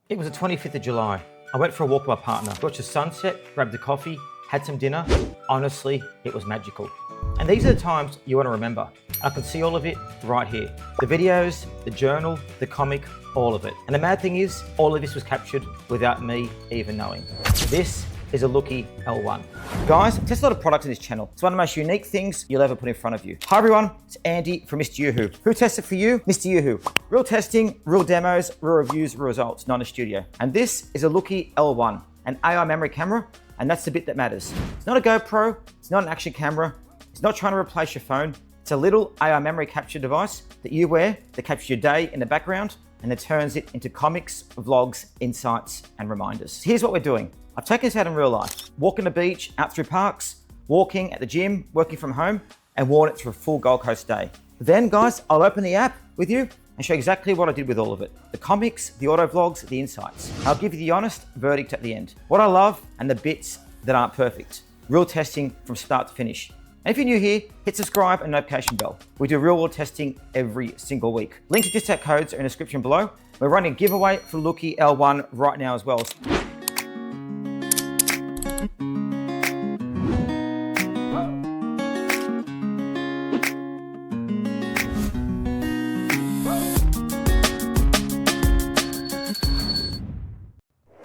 It was the 25th of July. I went for a walk with my partner, watched the sunset, grabbed a coffee, had some dinner. Honestly, it was magical. And these are the times you want to remember. I can see all of it right here. The videos, the journal, the comic, all of it. And the mad thing is, all of this was captured without me even knowing. This is a Looki L1. Guys, I test a lot of products in this channel. It's one of the most unique things you'll ever put in front of you. Hi everyone, it's Andy from MrYouWho. Who tests it for you? MrYouWho. Real testing, real demos, real reviews, real results, not in a studio. And this is a Looki L1, an AI memory camera, and that's the bit that matters. It's not a GoPro, it's not an action camera, it's not trying to replace your phone. It's a little AI memory capture device that you wear that captures your day in the background and that turns it into comics, vlogs, insights, and reminders. Here's what we're doing. I've taken this out in real life. Walking the beach, out through parks, walking at the gym, working from home, and worn it through a full Gold Coast day. Then guys, I'll open the app with you and show you exactly what I did with all of it. The comics, the auto vlogs, the insights. I'll give you the honest verdict at the end. What I love and the bits that aren't perfect. Real testing from start to finish. And if you're new here, hit subscribe and notification bell. We do real world testing every single week. Link to discount codes are in the description below. We're running a giveaway for Looki L1 right now as well.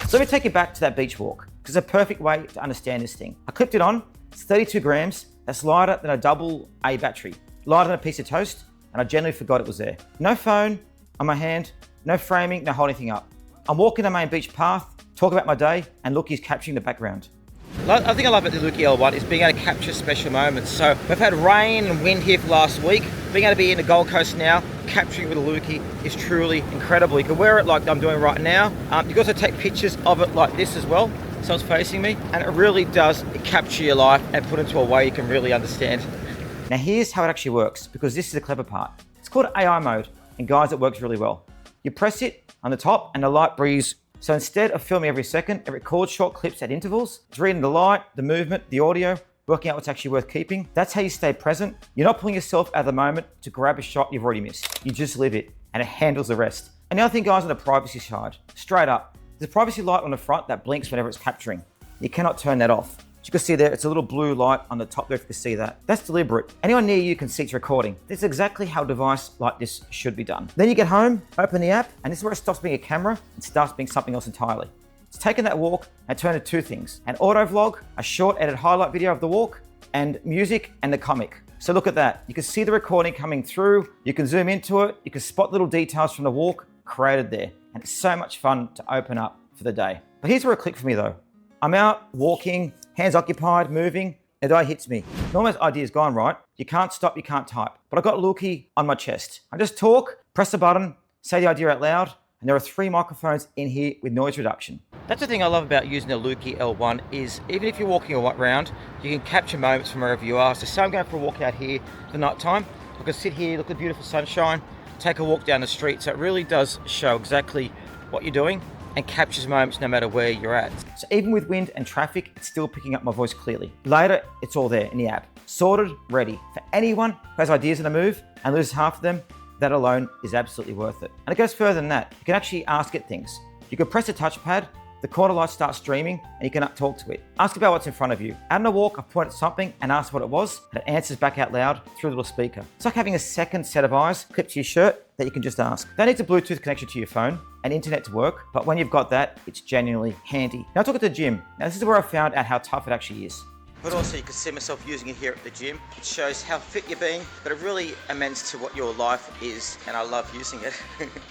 So let me take you back to that beach walk, because it's a perfect way to understand this thing. I clipped it on, it's 32 grams, that's lighter than a double A battery, lighter than a piece of toast, and I generally forgot it was there. No phone on my hand, no framing, no holding anything up. I'm walking the main beach path, talk about my day, and Looki's capturing the background. I think I love about the Looki L1 is being able to capture special moments. So we've had rain and wind here for last week. Being able to be in the Gold Coast now, capturing with a Looki is truly incredible. You can wear it like I'm doing right now. You can also take pictures of it like this as well. Someone's facing me, and it really does capture your life and put it into a way you can really understand. Now here's how it actually works, because this is the clever part. It's called AI mode, and guys, it works really well. You press it on the top and the light breeze. So instead of filming every second, it records short clips at intervals. It's reading the light, the movement, the audio, working out what's actually worth keeping. That's how you stay present. You're not pulling yourself out of the moment to grab a shot you've already missed. You just live it, and it handles the rest. And the other thing, guys, on the privacy side, straight up, there's a privacy light on the front that blinks whenever it's capturing. You cannot turn that off. As you can see there, it's a little blue light on the top there if you can see that. That's deliberate. Anyone near you can see it's recording. This is exactly how a device like this should be done. Then you get home, open the app, and this is where it stops being a camera and starts being something else entirely. It's taken that walk and turned it to two things: an auto vlog, a short edited highlight video of the walk, and music and the comic. So look at that. You can see the recording coming through. You can zoom into it. You can spot little details from the walk created there. And it's so much fun to open up for the day. But here's where it clicked for me though. I'm out walking, hands occupied, moving, and the idea hits me. Normally this idea's gone, right? You can't stop, you can't type. But I got Looki on my chest. I just talk, press a button, say the idea out loud, and there are 3 microphones in here with noise reduction. That's the thing I love about using the Looki L1 is even if you're walking around, you can capture moments from wherever you are. So say I'm going for a walk out here for night time. I can sit here, look at the beautiful sunshine, take a walk down the street. So it really does show exactly what you're doing and captures moments no matter where you're at. So even with wind and traffic, it's still picking up my voice clearly. Later, it's all there in the app. Sorted, ready. For anyone who has ideas in a move and loses half of them, that alone is absolutely worth it. And it goes further than that. You can actually ask it things. You can press a touchpad, the corner light starts streaming, and you can talk to it. Ask about what's in front of you. Out on a walk, I point at something and ask what it was, and it answers back out loud through a little speaker. It's like having a second set of eyes clipped to your shirt that you can just ask. That needs a Bluetooth connection to your phone and internet to work, but when you've got that, it's genuinely handy. Now talk at the gym. Now this is where I found out how tough it actually is. But also you can see myself using it here at the gym. It shows how fit you're being, but it really amends to what your life is, and I love using it.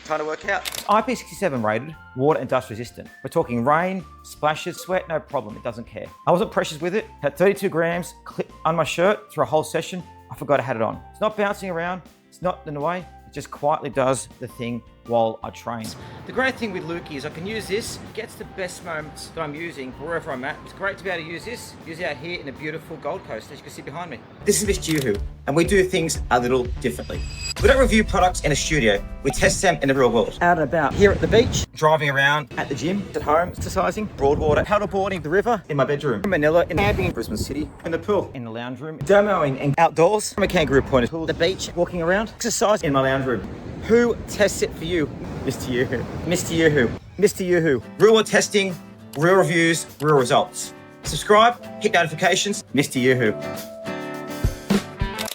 Trying to work out. It's IP67 rated, water and dust resistant. We're talking rain, splashes, sweat, no problem, it doesn't care. I wasn't precious with it, had 32 grams clipped on my shirt through a whole session. I forgot I had it on. It's not bouncing around, it's not in the way, it just quietly does the thing while I train. The great thing with Looki is I can use this, it gets the best moments that I'm using wherever I'm at. It's great to be able to use this, use it out here in the beautiful Gold Coast, as you can see behind me. This is MrYouWho, and we do things a little differently. We don't review products in a studio, we test them in the real world. Out and about, here at the beach, driving around, at the gym, at home, exercising, broadwater, paddleboarding, the river, in my bedroom, in Manila, in camping, in Brisbane City, in the pool, in the lounge room, demoing and outdoors, from a kangaroo point of view, the beach, walking around, exercise in my lounge room. Who tests it for you? MrYouWho. MrYouWho. MrYouWho. Real world testing, real reviews, real results. Subscribe, hit notifications. MrYouWho.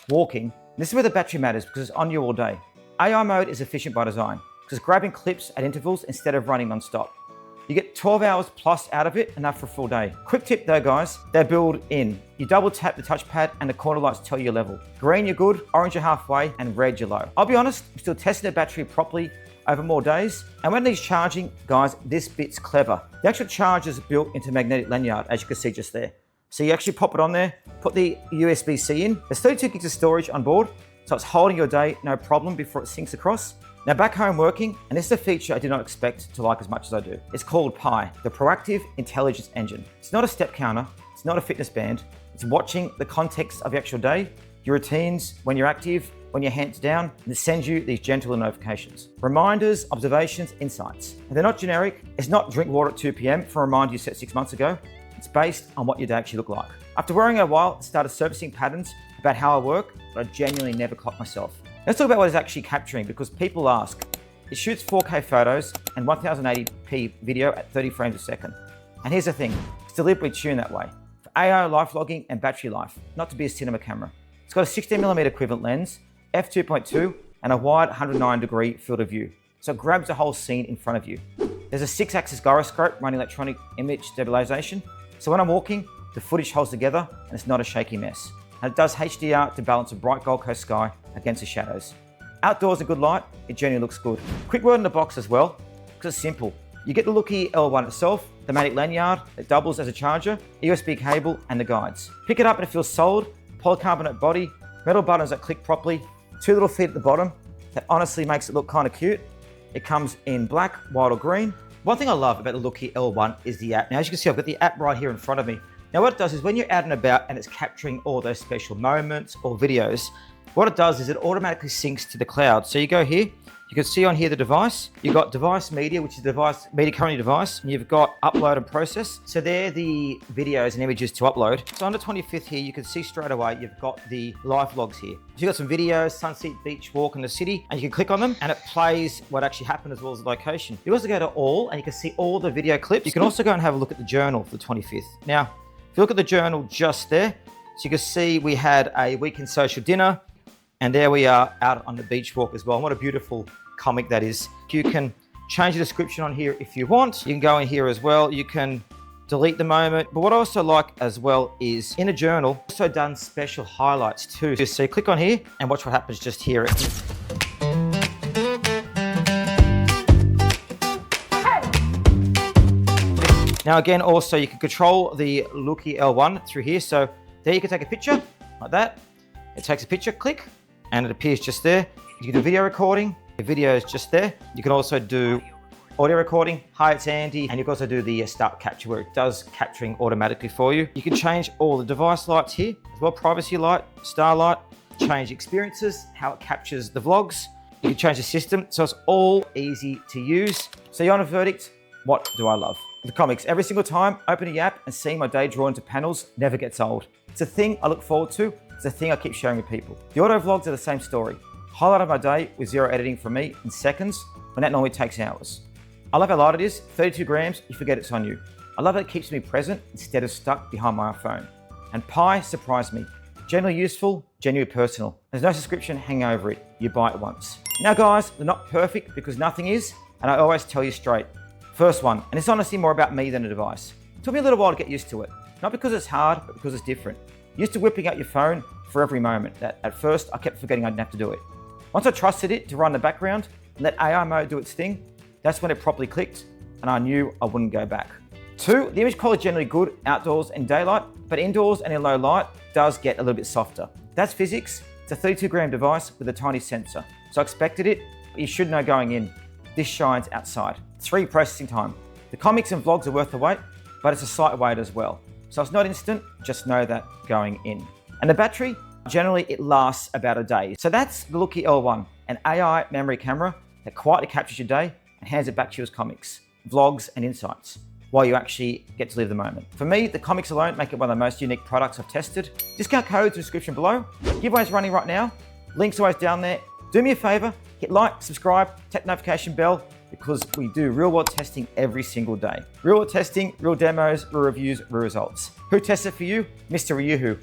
Walking. This is where the battery matters because it's on you all day. AI mode is efficient by design because grabbing clips at intervals instead of running non-stop. You get 12 hours plus out of it, enough for a full day. Quick tip though, guys, they're built in. You double tap the touchpad and the corner lights tell you your level. Green, you're good, orange, you're halfway, and red, you're low. I'll be honest, I'm still testing the battery properly over more days. And when it needs charging, guys, this bit's clever. The actual charger is built into magnetic lanyard, as you can see just there. So you actually pop it on there, put the USB-C in. There's 32 gigs of storage on board, so it's holding your day, no problem, before it syncs across. Now back home working, and this is a feature I did not expect to like as much as I do. It's called Pi, the Proactive Intelligence Engine. It's not a step counter, it's not a fitness band. It's watching the context of your actual day, your routines, when you're active, when your hands down, and it sends you these gentle notifications. Reminders, observations, insights. And they're not generic. It's not drink water at 2 p.m. for a reminder you set 6 months ago. It's based on what your day actually looked like. After wearing it a while, I started surfacing patterns about how I work, but I genuinely never clocked myself. Let's talk about what it's actually capturing because people ask. It shoots 4K photos and 1080p video at 30 frames a second. And here's the thing, it's deliberately tuned that way. For AI life logging and battery life, not to be a cinema camera. It's got a 16mm equivalent lens, f2.2, and a wide 109-degree field of view. So it grabs the whole scene in front of you. There's a 6-axis gyroscope running electronic image stabilization. So when I'm walking, the footage holds together and it's not a shaky mess. And it does HDR to balance a bright Gold Coast sky against the shadows. Outdoors in good light, it generally looks good. Quick word in the box as well, because it's simple. You get the Looki L1 itself, the magnetic lanyard that doubles as a charger, a USB cable, and the guides. Pick it up and it feels solid, polycarbonate body, metal buttons that click properly, 2 little feet at the bottom that honestly makes it look kind of cute. It comes in black, white, or green. One thing I love about the Looki L1 is the app. Now, as you can see, I've got the app right here in front of me. Now, what it does is when you're out and about and it's capturing all those special moments or videos, what it does is it automatically syncs to the cloud. So you go here, you can see on here the device. You've got device media, which is the device, media currently device, and you've got upload and process. So they're the videos and images to upload. So on the 25th here, you can see straight away, you've got the live logs here. So you've got some videos, sunset, beach walk in the city, and you can click on them and it plays what actually happened as well as the location. You also go to all and you can see all the video clips. You can also go and have a look at the journal for the 25th. Now, if you look at the journal just there, so you can see we had a weekend social dinner, and there we are out on the beach walk as well. And what a beautiful comic that is. You can change the description on here if you want. You can go in here as well. You can delete the moment. But what I also like as well is in a journal, also done special highlights too. So you click on here and watch what happens just here. Now again, also you can control the Looki L1 through here. So there you can take a picture like that. It takes a picture, click, and it appears just there. You can do video recording. The video is just there. You can also do audio recording. Hi, it's Andy. And you can also do the start capture where it does capturing automatically for you. You can change all the device lights here as well. Privacy light, star light, change experiences, how it captures the vlogs. You can change the system. So it's all easy to use. So you're on a verdict. What do I love? The comics. Every single time, opening the app and seeing my day drawn into panels never gets old. It's a thing I look forward to. It's a thing I keep sharing with people. The auto vlogs are the same story. Highlight of my day with zero editing from me in seconds, when that normally takes hours. I love how light it is, 32 grams, you forget it's on you. I love that it keeps me present instead of stuck behind my phone. And Pi surprised me. Genuinely useful, genuinely personal. There's no subscription hanging over it. You buy it once. Now guys, they're not perfect because nothing is, and I always tell you straight. First one, and it's honestly more about me than the device. It took me a little while to get used to it. Not because it's hard, but because it's different. Used to whipping out your phone for every moment. That at first I kept forgetting I didn't have to do it. Once I trusted it to run the background and let AI mode do its thing, that's when it properly clicked and I knew I wouldn't go back. 2, the image quality is generally good outdoors in daylight, but indoors and in low light does get a little bit softer. That's physics. It's a 32-gram device with a tiny sensor. So I expected it, but you should know going in, this shines outside. 3, processing time. The comics and vlogs are worth the wait, but it's a slight wait as well. So it's not instant, just know that going in. And the battery, generally it lasts about a day. So that's the Looki L1, an AI memory camera that quietly captures your day and hands it back to you as comics, vlogs, and insights while you actually get to live the moment. For me, the comics alone make it one of the most unique products I've tested. Discount codes in the description below. Giveaways running right now. Links always down there. Do me a favor, hit like, subscribe, tap the notification bell, because we do real world testing every single day. Real world testing, real demos, real reviews, real results. Who tests it for you? MrYouWho.